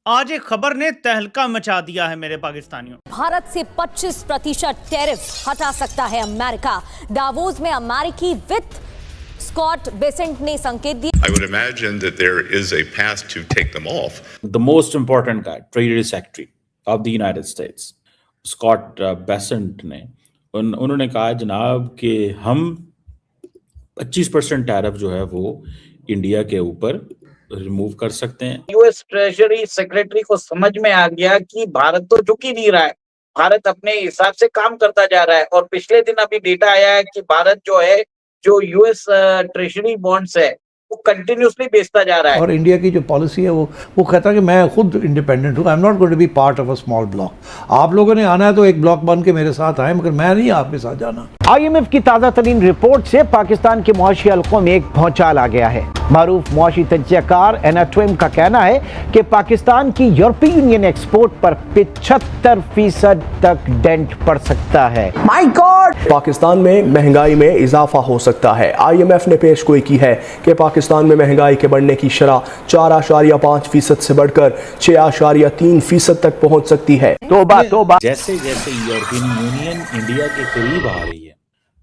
आज एक खबर ने तहलका मचा दिया है मेरे पाकिस्तानियों। भारत से 25% टैरिफ हटा सकता है अमेरिका। डावोस में अमेरिकी वित्त स्कॉट बेसेंट ने संकेत दिया। I would imagine that there is a path to take them off. The most important guy, Treasury Secretary of the United States, Scott Bessent ने उन्होंने कहा जनाब कि हम 25% टैरिफ जो है वो इंडिया के ऊपर रिमूव कर सकते हैं। यूएस ट्रेजरी सेक्रेटरी को समझ में आ गया कि भारत तो झुक ही नहीं रहा है, भारत अपने हिसाब से काम करता जा रहा है। और पिछले दिन अभी डेटा आया है कि भारत जो है, जो यूएस ट्रेजरी बॉन्ड्स है, वो कंटिन्यूसली बेचता जा रहा है। और इंडिया की जो पॉलिसी है वो कहता है कि मैं खुद इंडिपेंडेंट हूँ, I am not going to be part of a small block. आप लोगों ने आना है तो एक ब्लॉक बन के मेरे साथ आए, मगर मैं नहीं आपके साथ जाना। IMF की ताज़ा तरीन रिपोर्ट से पाकिस्तान के मुआशी हलकों में एक भौचाल आ गया है। मारूफ मुआशी तज्जियाकार एना ट्विम का कहना है कि पाकिस्तान की यूरोपीय यूनियन एक्सपोर्ट पर 75% तक डेंट पड़ सकता है। My God! पाकिस्तान में महंगाई में इजाफा हो सकता है। IMF ने पेशगोई की है कि पाकिस्तान में महंगाई के बढ़ने की शरह 4.5% से बढ़कर 6.3% तक पहुंच सकती है। तोबा जैसे जैसे यूरोपियन यूनियन इंडिया के करीब आ रही है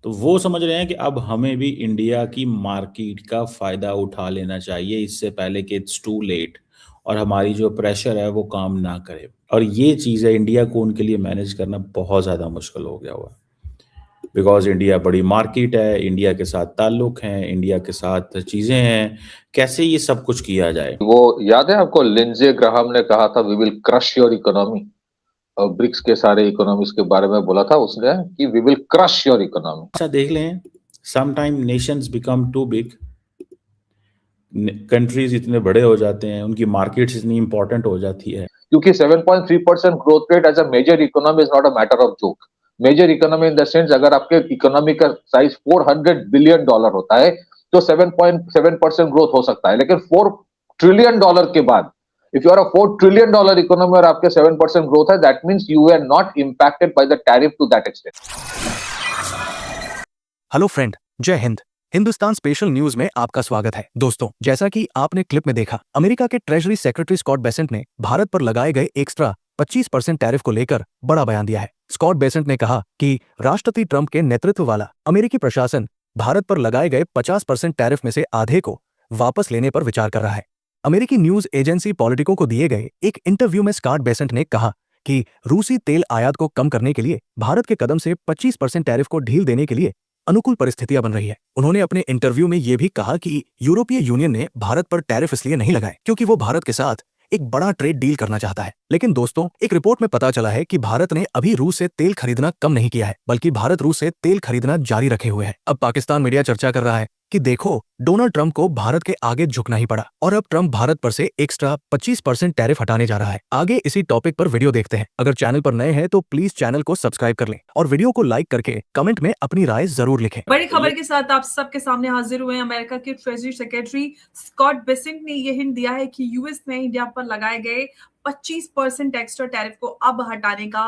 तो वो समझ रहे हैं कि अब हमें भी इंडिया की मार्केट का फायदा उठा लेना चाहिए इससे पहले कि इट्स टू लेट और हमारी जो प्रेशर है वो काम ना करे। और ये चीज़ है, इंडिया को उनके लिए मैनेज करना बहुत ज़्यादा मुश्किल हो गया हुआ है, बिकॉज इंडिया बड़ी मार्केट है, इंडिया के साथ ताल्लुक हैं, इंडिया के साथ चीज़ें हैं, कैसे ये सब कुछ किया जाए। वो याद है आपको, लिंडसे ग्राहम ने कहा था we will crush your economy. BRICS के सारे इकोनॉमीज के बारे में बोला था उसने कि we will crush your economy. अच्छा देख लें, sometime nations become too big, countries इतने बड़े हो जाते हैं, उनकी मार्केट्स इतनी इंपॉर्टेंट हो जाती है। क्योंकि 7.3% growth rate as a major economy is not a matter of joke. Major economy in the sense, अगर आपके इकोनॉमी का साइज $400 बिलियन होता है तो 7.7% ग्रोथ हो सकता है। लेकिन $4 ट्रिलियन के बाद, if you are a $4 trillion economy और आपके 7% ग्रोथ है, that means you were not impacted by the tariff to that extent. Hello friend, जय हिंद। हिंदुस्तान स्पेशल न्यूज में आपका स्वागत है। दोस्तों, जैसा कि आपने क्लिप में देखा, अमेरिका के ट्रेजरी सेक्रेटरी स्कॉट बेसेंट ने भारत पर लगाए गए एक्स्ट्रा 25% टैरिफ को लेकर बड़ा बयान दिया है। स्कॉट बेसेंट ने कहा कि राष्ट्रपति ट्रंप के नेतृत्व वाला अमेरिकी प्रशासन भारत पर लगाए गए 50% टैरिफ में से आधे को वापस लेने पर विचार कर रहा है। अमेरिकी न्यूज एजेंसी पॉलिटिको को दिए गए एक इंटरव्यू में स्कॉट बेसेंट ने कहा कि रूसी तेल आयात को कम करने के लिए भारत के कदम से 25% टैरिफ को ढील देने के लिए अनुकूल परिस्थितियां बन रही है। उन्होंने अपने इंटरव्यू में यह भी कहा कि यूरोपीय यूनियन ने भारत पर टैरिफ इसलिए नहीं लगाए क्योंकि वो भारत के साथ एक बड़ा ट्रेड डील करना चाहता है। लेकिन दोस्तों, एक रिपोर्ट में पता चला है कि भारत ने अभी रूस से तेल खरीदना कम नहीं किया है, बल्कि भारत रूस से तेल खरीदना जारी रखे हुए है। अब पाकिस्तान मीडिया चर्चा कर रहा है कि देखो, डोनाल्ड ट्रंप को भारत के आगे झुकना ही पड़ा और अब ट्रंप भारत पर से एक्स्ट्रा 25% टैरिफ हटाने जा रहा है। आगे इसी टॉपिक पर वीडियो देखते हैं। अगर चैनल पर नए हैं तो प्लीज चैनल को सब्सक्राइब कर लें और वीडियो को लाइक करके कमेंट में अपनी राय जरूर लिखें। बड़ी खबर के साथ आप सबके सामने हाजिर हुए हैं। अमेरिका के ट्रेजरी सेक्रेटरी स्कॉट बेसेंट ने यह हिंट दिया है कि यूएस ने इंडिया पर लगाए गए 25% एक्स्ट्रा टैरिफ को अब हटाने का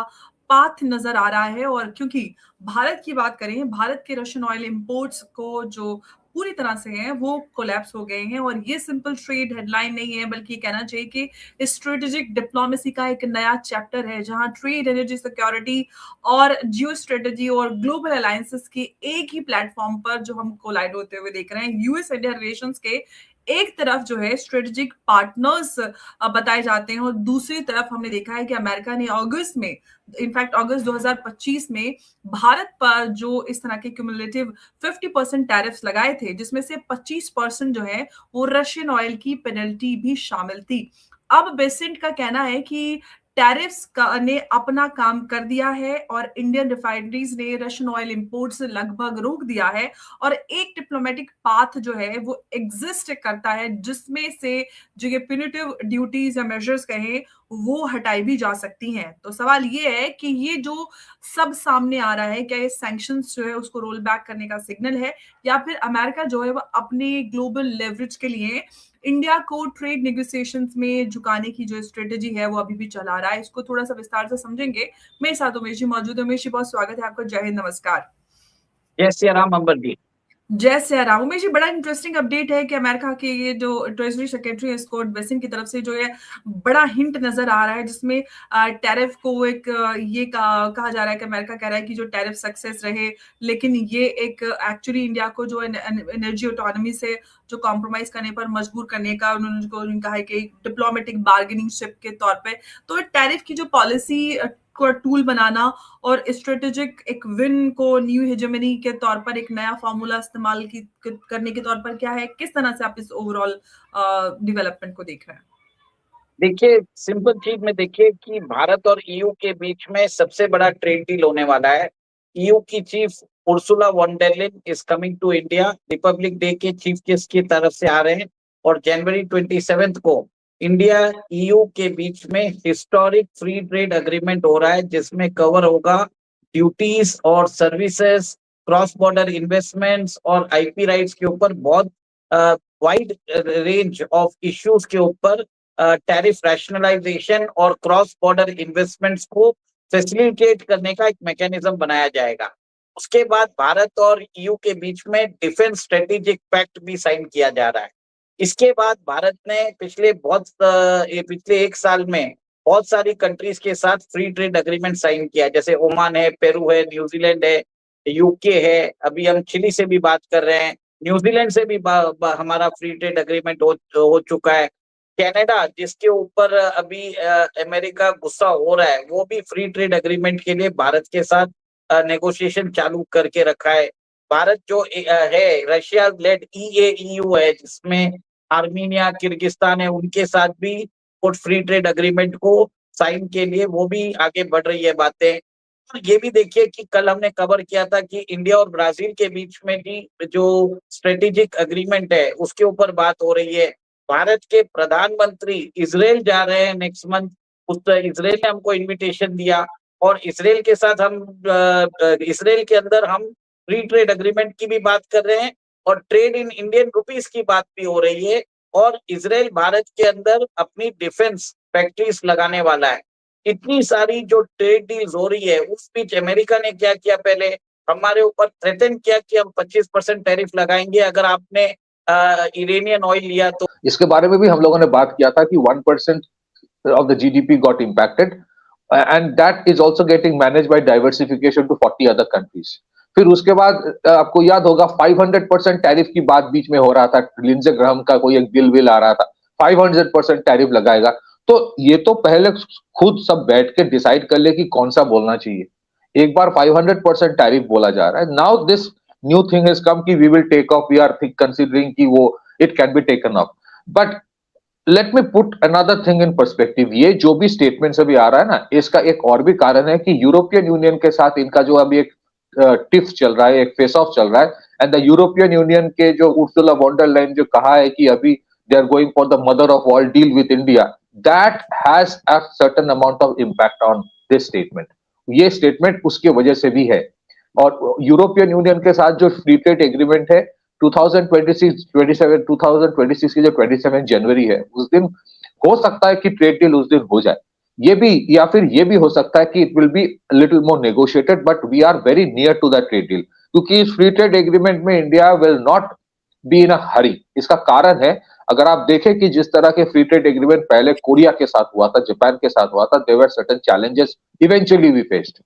पाथ नजर आ रहा है। और क्योंकि भारत की बात करें, भारत के रशियन ऑयल इंपोर्ट्स को जो पूरी तरह से हैं वो कोलैप्स हो गए हैं। और ये सिंपल ट्रेड हेडलाइन नहीं है, बल्कि कहना चाहिए कि स्ट्रेटेजिक डिप्लोमेसी का एक नया चैप्टर है, जहां ट्रेड, एनर्जी सिक्योरिटी और जियो स्ट्रेटेजी और ग्लोबल अलायंसेस के एक ही प्लेटफॉर्म पर जो हम कोलाइड होते हुए देख रहे हैं। यूएस इंडिया रिलेशंस के एक तरफ जो है स्ट्रेटेजिक पार्टनर्स बताए जाते हैं और दूसरी तरफ हमने देखा है कि अमेरिका ने अगस्त में, इनफैक्ट अगस्त 2025 में भारत पर जो इस तरह के क्यूमुलेटिव 50% टैरिफ्स लगाए थे, जिसमें से 25% जो है वो रशियन ऑयल की पेनल्टी भी शामिल थी। अब बेसेंट का कहना है कि टैरिफ्स ने अपना काम कर दिया है और इंडियन रिफाइनरीज ने रशियन ऑयल इंपोर्ट्स लगभग रोक दिया है और एक डिप्लोमेटिक पाथ जो है वो एग्जिस्ट करता है, जिसमें से जो ये प्यूनिटिव ड्यूटीज या मेजर्स कहें वो हटाई भी जा सकती हैं। तो सवाल ये है कि ये जो सब सामने आ रहा है, क्या ये सैंक्शंस जो है उसको रोल बैक करने का सिग्नल है, या फिर अमेरिका जो है वो अपने ग्लोबल लेवरेज के लिए इंडिया को ट्रेड नेगोशिएशंस में झुकाने की जो स्ट्रेटेजी है वो अभी भी चला रहा है? इसको थोड़ा सा विस्तार से समझेंगे। मेरे साथ उमेश जी मौजूद है। उमेश जी, बहुत स्वागत है आपका। जय हिंद, नमस्कार। जय श्री राम अंबर जी। जय सिया राम। उमेश जी, बड़ा इंटरेस्टिंग अपडेट है कि अमेरिका के ये जो ट्रेजरी सेक्रेटरी है स्कॉट बेसेंट की तरफ से जो है बड़ा हिंट नजर आ रहा है, जिसमें टैरिफ को एक ये कहा जा रहा है कि अमेरिका कह रहा है कि जो टैरिफ सक्सेस रहे, लेकिन ये एक एक्चुअली इंडिया को जो एनर्जी ऑटोनॉमी से जो कॉम्प्रोमाइज करने पर मजबूर करने का उन्होंने कहा है कि डिप्लोमेटिक बार्गेनिंग चिप के तौर पे। तो टैरिफ की जो पॉलिसी को टूल बनाना और स्ट्रेटेजिक एक विन को न्यू हेजेमनी के तौर पर एक नया फॉर्मूला इस्तेमाल करने के तौर पर क्या है, किस तरह से आप इस ओवरऑल डेवलपमेंट को देख रहे हैं? देखिए, सिंपल चीज में देखिए कि भारत और ईयू के बीच में सबसे बड़ा ट्रेड डील होने वाला है। ईयू की chief Ursula von der Leyen is coming to India, Republic Day के चीफ गेस्ट की तरफ से आ रहे हैं, और जनवरी 27 को इंडिया ईयू के बीच में हिस्टोरिक फ्री ट्रेड एग्रीमेंट हो रहा है, जिसमें कवर होगा ड्यूटीज और सर्विसेज, क्रॉस बॉर्डर इन्वेस्टमेंट्स और आईपी राइट्स के ऊपर बहुत वाइड रेंज ऑफ इश्यूज के ऊपर टैरिफ रैशनलाइजेशन और क्रॉस बॉर्डर इन्वेस्टमेंट्स को फैसिलिटेट करने का एक मैकेनिज्म बनाया जाएगा। उसके बाद भारत और ईयू के बीच में डिफेंस स्ट्रेटेजिक पैक्ट भी साइन किया जा रहा है। इसके बाद भारत ने पिछले एक साल में बहुत सारी कंट्रीज के साथ फ्री ट्रेड एग्रीमेंट साइन किया, जैसे ओमान है, पेरू है, न्यूजीलैंड है, यूके है, अभी हम चिली से भी बात कर रहे हैं, न्यूजीलैंड से भी हमारा फ्री ट्रेड एग्रीमेंट हो चुका है। कनाडा, जिसके ऊपर अभी अमेरिका गुस्सा हो रहा है, वो भी फ्री ट्रेड एग्रीमेंट के लिए भारत के साथ नेगोशिएशन चालू करके रखा है। भारत जो है रशिया लेड EAEU है, जिसमें आर्मीनिया, किर्गिस्तान है, उनके साथ भी फ्री ट्रेड एग्रीमेंट को साइन के लिए वो भी आगे बढ़ रही है बातें। और ये भी देखिए कि कल हमने कवर किया था कि इंडिया और ब्राजील के बीच में भी जो स्ट्रेटेजिक एग्रीमेंट है उसके ऊपर बात हो रही है। भारत के प्रधानमंत्री इजराइल जा रहे हैं नेक्स्ट मंथ, इजराइल ने हमको इनविटेशन दिया, और इजराइल के साथ इजराइल के अंदर हम फ्री ट्रेड एग्रीमेंट की भी बात कर रहे हैं, और ट्रेड इन इंडियन रुपीस की बात भी हो रही है, और इजराइल भारत के अंदर अपनी डिफेंस फैक्ट्रीज लगाने वाला है। इतनी सारी जो ट्रेड डील्स हो रही है, उस बीच अमेरिका ने क्या किया, पहले हमारे ऊपर थ्रेटन किया कि हम 25% टैरिफ लगाएंगे अगर आपने इरानियन ऑयल लिया तो। इसके बारे में भी हम लोगों ने बात किया था कि 1% of the GDP got impacted, and that is also getting managed by diversification to 40 other countries. फिर उसके बाद आपको याद होगा 500% टैरिफ की बात बीच में हो रहा था, लिंडसे ग्राहम का कोई एक बिल आ रहा था, 500% टैरिफ लगाएगा। तो ये तो पहले खुद सब बैठ के डिसाइड कर ले कि कौन सा बोलना चाहिए। एक बार 500% टैरिफ बोला जा रहा है, now this new thing has come कि we will take off, we are considering कि वो it can be taken off. But let me put another thing in perspective. ये जो भी स्टेटमेंट अभी आ रहा है ना, इसका एक और भी कारण है कि यूरोपियन यूनियन के साथ इनका जो अभी एक टिफ चल रहा है, एक फेस ऑफ चल रहा है, एंड द यूरोपियन यूनियन के जो उर्सुला वॉन डेर लेyen जो कहा है कि अभी they are going for the mother of all deal with India, that has a certain amount of impact on this statement. ये स्टेटमेंट उसके वजह से भी है। और यूरोपियन यूनियन के साथ जो फ्री ट्रेड एग्रीमेंट है 2026 की जो 27 जनवरी है, उस दिन हो सकता है कि ट्रेड डील उस दिन हो जाए। ये भी, या फिर ये भी हो सकता है कि it will be little more negotiated, but we are very near to that trade deal, क्योंकि इस फ्री ट्रेड एग्रीमेंट में India will not be in a hurry. इसका कारण है, अगर आप देखें कि जिस तरह के फ्री ट्रेड एग्रीमेंट पहले कोरिया के साथ हुआ था, जापान के साथ हुआ था, there were certain challenges eventually we faced.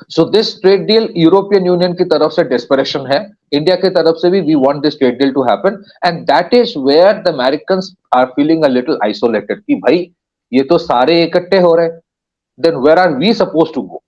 So this trade deal European Union की तरफ से डेस्परेशन है, इंडिया की तरफ से भी we want this trade deal to happen, and that is where the Americans are feeling a little isolated कि भाई ये तो सारे इकट्ठे हो रहे हैं, then where are we supposed to go.